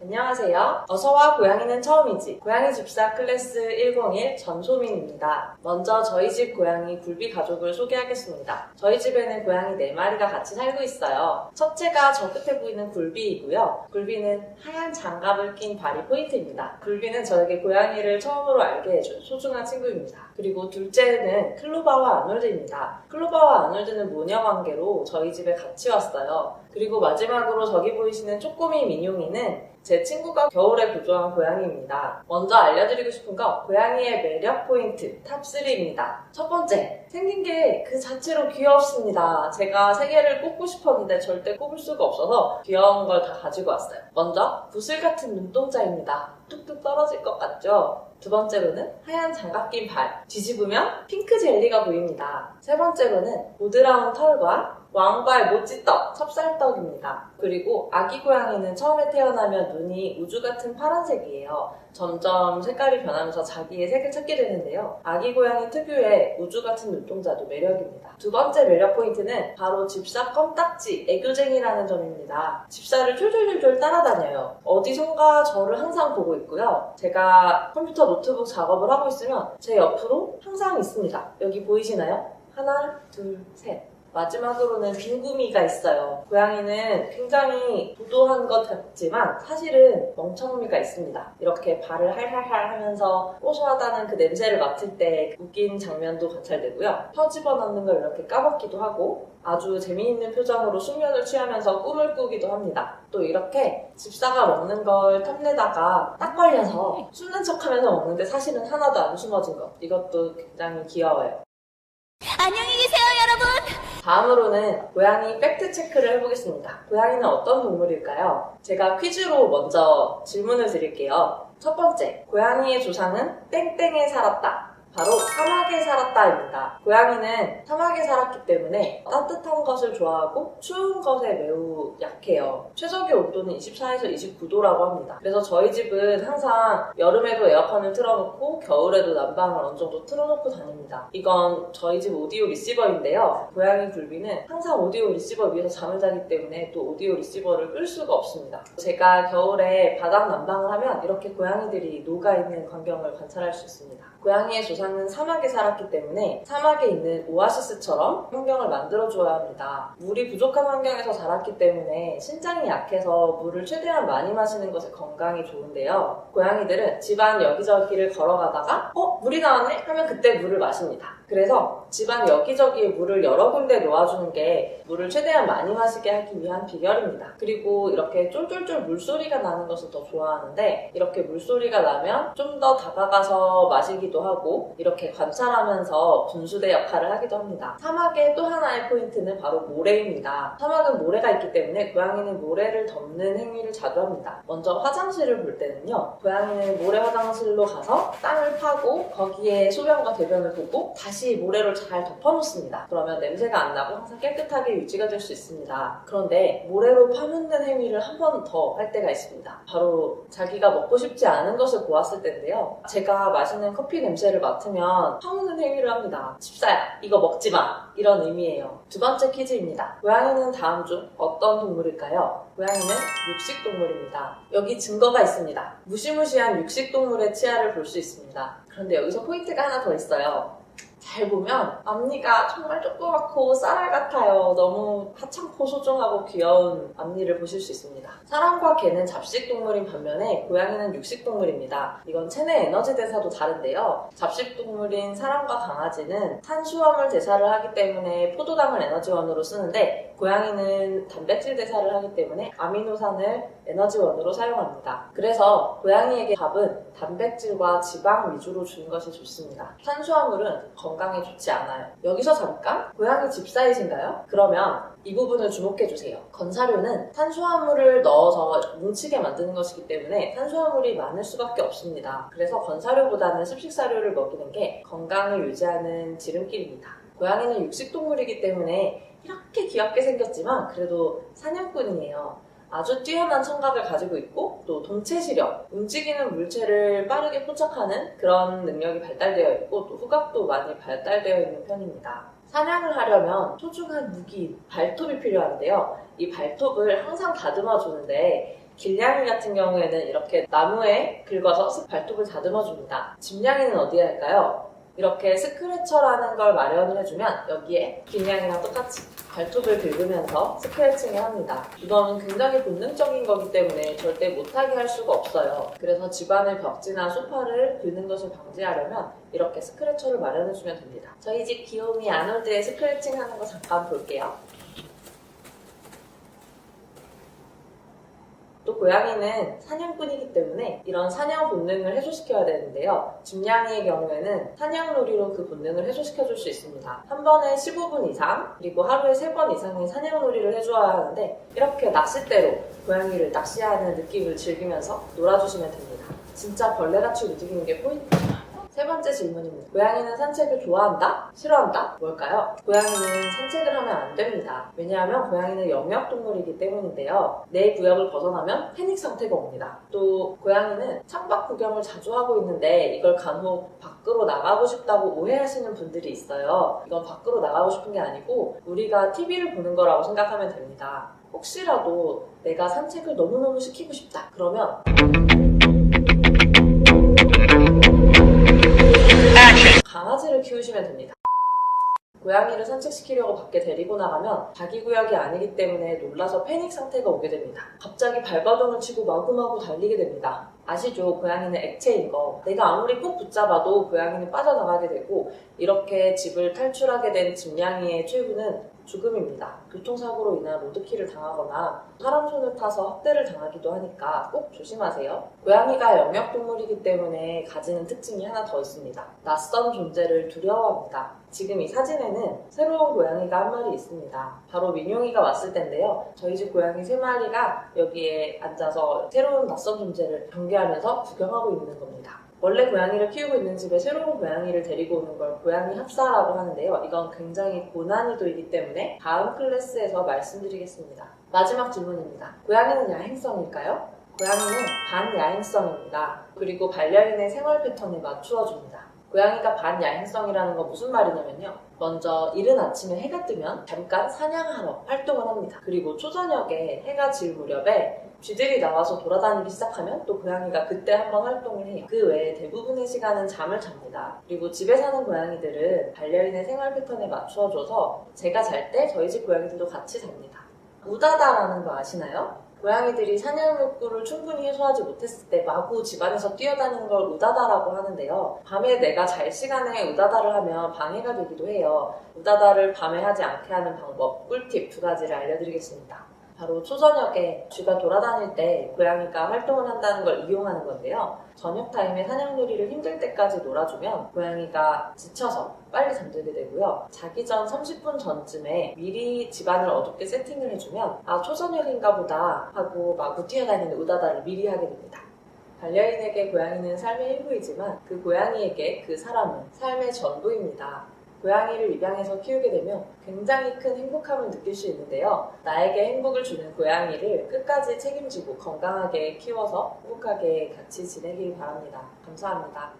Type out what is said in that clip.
안녕하세요. 어서와 고양이는 처음이지. 고양이 집사 클래스 101 전소민입니다. 먼저 저희 집 고양이 굴비 가족을 소개하겠습니다. 저희 집에는 고양이 4마리가 같이 살고 있어요. 첫째가 저 끝에 보이는 굴비이고요. 굴비는 하얀 장갑을 낀 발이 포인트입니다. 굴비는 저에게 고양이를 처음으로 알게 해준 소중한 친구입니다. 그리고 둘째는 클로바와 아놀드입니다. 클로바와 아놀드는 모녀 관계로 저희 집에 같이 왔어요. 그리고 마지막으로 저기 보이시는 쪼꼬미 민용이는 제 친구가 겨울에 구조한 고양이입니다. 먼저 알려드리고 싶은 건 고양이의 매력 포인트 탑3입니다. 첫 번째, 생긴 게 그 자체로 귀엽습니다. 제가 3개를 꼽고 싶었는데 절대 꼽을 수가 없어서 귀여운 걸 다 가지고 왔어요. 먼저 구슬 같은 눈동자입니다. 뚝뚝 떨어질 것 같죠? 두 번째로는 하얀 장갑 낀 발, 뒤집으면 핑크 젤리가 보입니다. 세 번째로는 보드라운 털과 왕발 모찌떡, 찹쌀떡입니다. 그리고 아기 고양이는 처음에 태어나면 눈이 우주 같은 파란색이에요. 점점 색깔이 변하면서 자기의 색을 찾게 되는데요. 아기 고양이 특유의 우주 같은 눈동자도 매력입니다. 두 번째 매력 포인트는 바로 집사 껌딱지, 애교쟁이라는 점입니다. 집사를 쫄쫄쫄쫄 따라다녀요. 어디선가 저를 항상 보고 있고요. 제가 컴퓨터 노트북 작업을 하고 있으면 제 옆으로 항상 있습니다. 여기 보이시나요? 하나, 둘, 셋. 마지막으로는 빈구미가 있어요. 고양이는 굉장히 도도한 것 같지만 사실은 멍청미가 있습니다. 이렇게 발을 할할할 하면서 고소하다는 그 냄새를 맡을 때 웃긴 장면도 관찰되고요. 혀 집어넣는 걸 이렇게 까먹기도 하고 아주 재미있는 표정으로 숙면을 취하면서 꿈을 꾸기도 합니다. 또 이렇게 집사가 먹는 걸 탐내다가 딱 걸려서 숨는 척하면서 먹는데 사실은 하나도 안 숨어진 것. 이것도 굉장히 귀여워요. 안녕히 계세요, 여러분! 다음으로는 고양이 팩트 체크를 해보겠습니다. 고양이는 어떤 동물일까요? 제가 퀴즈로 먼저 질문을 드릴게요. 첫 번째, 고양이의 조상은 땡땡에 살았다. 바로 사막에 살았다입니다. 고양이는 사막에 살았기 때문에 따뜻한 것을 좋아하고 추운 것에 매우 약해요. 최적의 온도는 24에서 29도라고 합니다. 그래서 저희 집은 항상 여름에도 에어컨을 틀어놓고 겨울에도 난방을 어느 정도 틀어놓고 다닙니다. 이건 저희 집 오디오 리시버인데요. 고양이 굴비는 항상 오디오 리시버 위에서 잠을 자기 때문에 또 오디오 리시버를 끌 수가 없습니다. 제가 겨울에 바닥 난방을 하면 이렇게 고양이들이 녹아있는 광경을 관찰할 수 있습니다. 고양이의 조상은 사막에 살았기 때문에 사막에 있는 오아시스처럼 환경을 만들어줘야 합니다. 물이 부족한 환경에서 자랐기 때문에 신장이 약해서 물을 최대한 많이 마시는 것이 건강에 좋은데요. 고양이들은 집안 여기저기를 걸어가다가 물이 나왔네? 하면 그때 물을 마십니다. 그래서 집안 여기저기에 물을 여러 군데 놓아주는 게 물을 최대한 많이 마시게 하기 위한 비결입니다. 그리고 이렇게 쫄쫄쫄 물소리가 나는 것을 더 좋아하는데 이렇게 물소리가 나면 좀 더 다가가서 마시기도 하고 이렇게 관찰하면서 분수대 역할을 하기도 합니다. 사막의 또 하나의 포인트는 바로 모래입니다. 사막은 모래가 있기 때문에 고양이는 모래를 덮는 행위를 자주 합니다. 먼저 화장실을 볼 때는요. 고양이는 모래 화장실로 가서 땅을 파고 거기에 소변과 대변을 보고 다시 모래로 잘 덮어놓습니다. 그러면 냄새가 안 나고 항상 깨끗하게 유지가 될 수 있습니다. 그런데 모래로 파묻는 행위를 한 번 더 할 때가 있습니다. 바로 자기가 먹고 싶지 않은 것을 보았을 때인데요. 제가 마시는 커피 냄새를 맡으면 파묻는 행위를 합니다. 집사야, 이거 먹지 마! 이런 의미예요. 두 번째 퀴즈입니다. 고양이는 다음 중 어떤 동물일까요? 고양이는 육식동물입니다. 여기 증거가 있습니다. 무시무시한 육식동물의 치아를 볼 수 있습니다. 그런데 여기서 포인트가 하나 더 있어요. 잘 보면 앞니가 정말 조그맣고 쌀알 같아요. 너무 하찮고 소중하고 귀여운 앞니를 보실 수 있습니다. 사람과 개는 잡식동물인 반면에 고양이는 육식동물입니다. 이건 체내 에너지 대사도 다른데요. 잡식동물인 사람과 강아지는 탄수화물 대사를 하기 때문에 포도당을 에너지원으로 쓰는데 고양이는 단백질 대사를 하기 때문에 아미노산을 에너지원으로 사용합니다. 그래서 고양이에게 밥은 단백질과 지방 위주로 주는 것이 좋습니다. 탄수화물은 건강에 좋지 않아요. 여기서 잠깐 고양이 집사이신가요? 그러면 이 부분을 주목해주세요. 건사료는 탄수화물을 넣어서 뭉치게 만드는 것이기 때문에 탄수화물이 많을 수밖에 없습니다. 그래서 건사료보다는 습식사료를 먹이는 게 건강을 유지하는 지름길입니다. 고양이는 육식동물이기 때문에 이렇게 귀엽게 생겼지만 그래도 사냥꾼이에요. 아주 뛰어난 청각을 가지고 있고 또 동체 시력, 움직이는 물체를 빠르게 포착하는 그런 능력이 발달되어 있고 또 후각도 많이 발달되어 있는 편입니다. 사냥을 하려면 소중한 무기, 발톱이 필요한데요. 이 발톱을 항상 다듬어 주는데 길냥이 같은 경우에는 이렇게 나무에 긁어서 발톱을 다듬어줍니다. 집냥이는 어디에 할까요? 이렇게 스크래처라는 걸 마련을 해주면 여기에 길냥이랑 똑같이 발톱을 긁으면서 스크래칭을 합니다. 이건 굉장히 본능적인 거기 때문에 절대 못하게 할 수가 없어요. 그래서 집안의 벽지나 소파를 긁는 것을 방지하려면 이렇게 스크래처를 마련해주면 됩니다. 저희 집 귀요미 아놀드의 스크래칭 하는 거 잠깐 볼게요. 또 고양이는 사냥꾼이기 때문에 이런 사냥 본능을 해소시켜야 되는데요. 집냥이의 경우에는 사냥놀이로 그 본능을 해소시켜줄 수 있습니다. 한 번에 15분 이상, 그리고 하루에 3번 이상의 사냥놀이를 해줘야 하는데 이렇게 낚싯대로 고양이를 낚시하는 느낌을 즐기면서 놀아주시면 됩니다. 진짜 벌레같이 움직이는 게 포인트입니다. 세 번째 질문입니다. 고양이는 산책을 좋아한다? 싫어한다? 뭘까요? 고양이는 산책을 하면 안 됩니다. 왜냐하면 고양이는 영역동물이기 때문인데요. 내 구역을 벗어나면 패닉 상태가 옵니다. 또 고양이는 창밖 구경을 자주 하고 있는데 이걸 간혹 밖으로 나가고 싶다고 오해하시는 분들이 있어요. 이건 밖으로 나가고 싶은 게 아니고 우리가 TV를 보는 거라고 생각하면 됩니다. 혹시라도 내가 산책을 너무너무 시키고 싶다. 그러면 강아지를 키우시면 됩니다. 고양이를 산책시키려고 밖에 데리고 나가면 자기 구역이 아니기 때문에 놀라서 패닉 상태가 오게 됩니다. 갑자기 발버둥을 치고 마구마구 달리게 됩니다. 아시죠? 고양이는 액체인 거. 내가 아무리 꼭 붙잡아도 고양이는 빠져나가게 되고 이렇게 집을 탈출하게 된 집냥이의 최후는 죽음입니다. 교통사고로 인한 로드킬을 당하거나 사람 손을 타서 학대를 당하기도 하니까 꼭 조심하세요. 고양이가 영역동물이기 때문에 가지는 특징이 하나 더 있습니다. 낯선 존재를 두려워합니다. 지금 이 사진에는 새로운 고양이가 한 마리 있습니다. 바로 민용이가 왔을 텐데요. 저희 집 고양이 3마리가 여기에 앉아서 새로운 낯선 존재를 경계하면서 구경하고 있는 겁니다. 원래 고양이를 키우고 있는 집에 새로운 고양이를 데리고 오는 걸 고양이 합사라고 하는데요. 이건 굉장히 고난이도이기 때문에 다음 클래스에서 말씀드리겠습니다. 마지막 질문입니다. 고양이는 야행성일까요? 고양이는 반야행성입니다. 그리고 반려인의 생활 패턴에 맞추어줍니다. 고양이가 반야행성이라는 건 무슨 말이냐면요. 먼저 이른 아침에 해가 뜨면 잠깐 사냥하러 활동을 합니다. 그리고 초저녁에 해가 질 무렵에 쥐들이 나와서 돌아다니기 시작하면 또 고양이가 그때 한번 활동을 해요. 그 외에 대부분의 시간은 잠을 잡니다. 그리고 집에 사는 고양이들은 반려인의 생활 패턴에 맞추어줘서 제가 잘 때 저희 집 고양이들도 같이 잡니다. 우다다라는 거 아시나요? 고양이들이 사냥 욕구를 충분히 해소하지 못했을 때 마구 집안에서 뛰어다니는 걸 우다다라고 하는데요. 밤에 내가 잘 시간에 우다다를 하면 방해가 되기도 해요. 우다다를 밤에 하지 않게 하는 방법, 꿀팁 2가지를 알려드리겠습니다. 바로 초저녁에 쥐가 돌아다닐 때 고양이가 활동을 한다는 걸 이용하는 건데요. 저녁 타임에 사냥놀이를 힘들 때까지 놀아주면 고양이가 지쳐서 빨리 잠들게 되고요. 자기 전 30분 전쯤에 미리 집안을 어둡게 세팅을 해주면 아 초저녁인가 보다 하고 마구 뛰어다니는 우다다를 미리 하게 됩니다. 반려인에게 고양이는 삶의 일부이지만 그 고양이에게 그 사람은 삶의 전부입니다. 고양이를 입양해서 키우게 되면 굉장히 큰 행복함을 느낄 수 있는데요. 나에게 행복을 주는 고양이를 끝까지 책임지고 건강하게 키워서 행복하게 같이 지내길 바랍니다. 감사합니다.